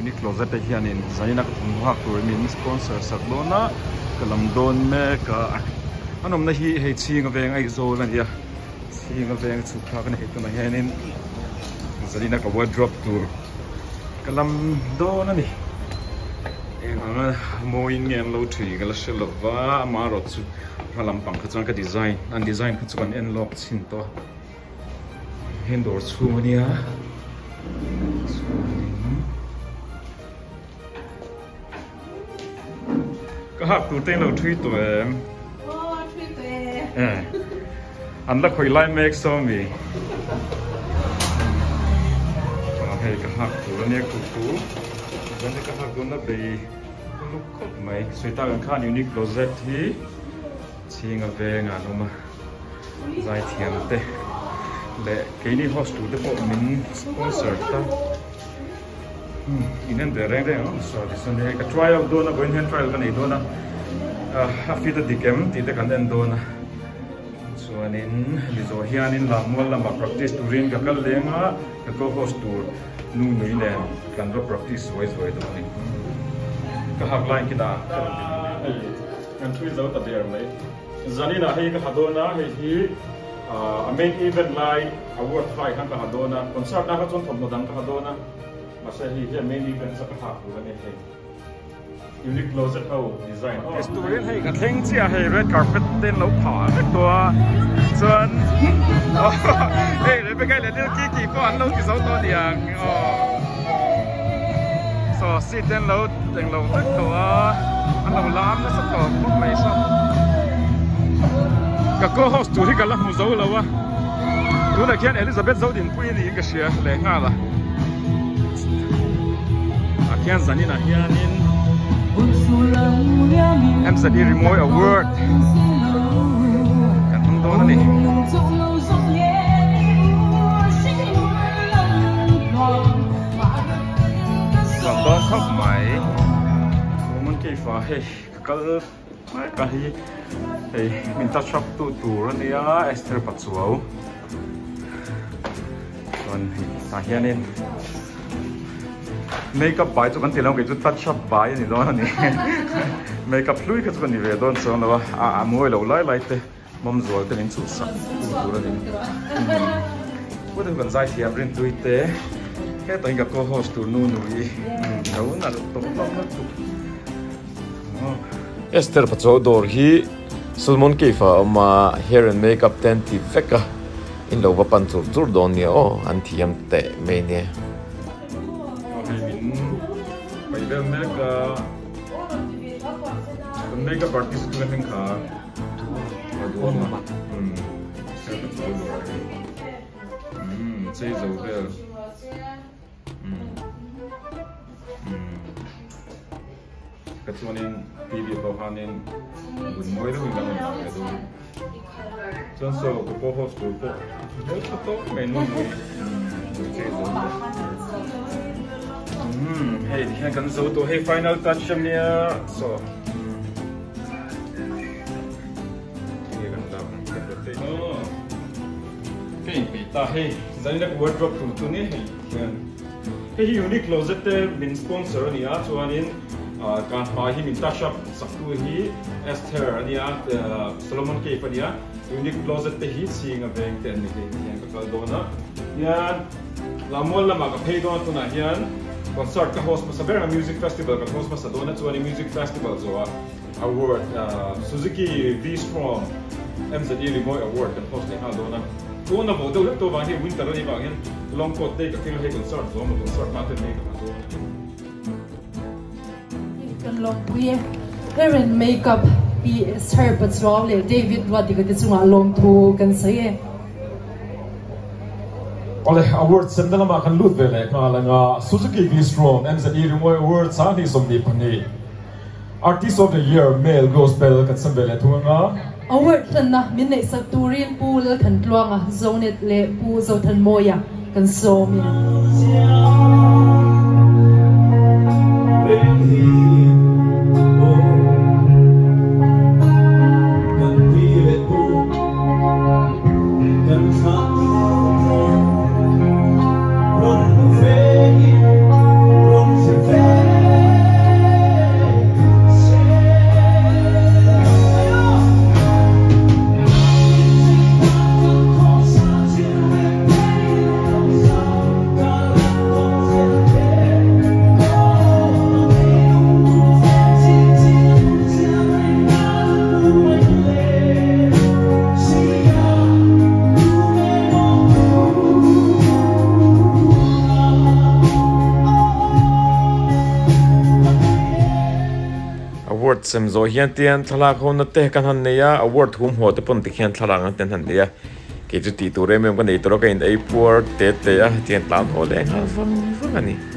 unique closet te hianin zaina ha tur min sponsor saklona kalam don me ka anom na hi hei chinga veng ai zo lan ya chinga veng chu kha kan hei tuna hianin zaina ka wardrobe tur kalam don ani anga moin ngen lo thui gala shelova ma ro chu halam pang kha chang ka design an design kha chuan en lock chin to handor chu ania có học tụ tên là truy tuổi truy tuổi anh là khởi lại make so mi hay có học tụ này cũ nên có học tụ nó bị lúc khóc mày suy ta gần khăn unique closet thì chỉ ngờ về ngàn luôn mà Zaithiam te lệ cái này host tụ để bọn mình sponsor ta inen de reng reng so this one ka trial do na going hand trial kan do na happy the dikem ti de kan den do na so anin lizo hianin lammual lama practice turin ka kal lenga ka ko host tour nu nui ne kan ro practice wise way do ni ka hak line kita kan thui zo ta der mai zanina hei ka hadona hei hi a main event line award fly kan ka hadona concert na ka chon thom dang ka hadona masih hi main event sa ka hak ru ne he unique closet how design student hay ka theng chia hay red carpet ten lo pha to chuan hey le be kai le ki ko an lo ki zo to diang so sit ten lo teng lo tak to an lo lam na sa to ko mai sa ka ko host tu hi ka la mu zo lo wa tu na kian Elizabeth zo din pui ni ka sia le nga la akian zanina hianin MZI Rimawi Awards kan hong don ni làm đó khóc mày muốn kêu phá hey cái mai cái hey mình ta shop tu rồi nè Esther bắt chuột còn ta hiện nên makeup bài cho con tiền lòng cái chút touch up bài này đó nè makeup lui cái con này về đó xong là mua lâu lại thế mong rồi cái những chút sắc tu rồi nè bữa đó còn Zaithiam riêng tôi thế cái tôi gặp cô host tu nu nui đâu là tốt lắm Esther bắt đầu door hi Salmon Keifa mà hair and makeup ten ti veka in lo vapan tur don ni an thiam te me ne makeup artist tu kan kha aduh ma sei zo vel cái chỗ này video bao hanin buồn môi đó mình đang làm cái đó chân số của cô host của cô rất là tốt menu người chơi rồi hey hiện cần số tôi hey final touch em nha so cái bị ta hey dành được wardrobe tu này hey unique closet mình sponsor này á cho nênการพายที่มินตัชชับสักตัวที่เอสเธอร์เนี่ยโซโลมอนเคฟเนี่ยยูนิคโคลเซ็ตที่สิ่งแบบเต็มที่เนี่ยก็โดนนะเนี่ยลามัวลามากับเพย์โดนตัวไหนเนี่ยคอนเสิร์ตกับโฮสต์มาสเปอร์มิวสิกเฟสติวัลกับโฮสต์มาสโดนนะตัวนี้มิวสิกเฟสติวัลตัวอวอร์ดSuzuki V-STROM MZI Rimawi Awards กับโฮสต์เนี่ยโดนนะตัวนั้นบอกตัวบางที่วินเตอร์นี่บางอย่างลองกดได้กับที่เราให้คอนเสิร์ตตัวมันคอนเสิร์ตมาเต็มที่กับตัวกันลงเวียเรื่อง makeup ปีเซอร์ปัจจุบันเลยเดวิดว่าดีก็จะส่งลงทูกันสิอะไร awards เซ็นต์ละมาคันลุดเวลก็อะไรง่ะ Suzuki V-STROM MZI Rimawi Awards สานี่สมดีพันนี่ Artist of the Year Male Gospelกันสัมเวลทุ่งง่ะ award ท่านนะมินในสักตูเรียนปูแล้วขันกลวงอ่ะโซเน็ตเล่ปูโซทันโมยะกันโซเมียRun away, award sem zo hian tian thalak hon na te kan han neya award hum ho te pon te khian thalang ten han dia ke chu ti tu re mem kan ei toro ka in ei por te te a tian tlan ho le ha fam ani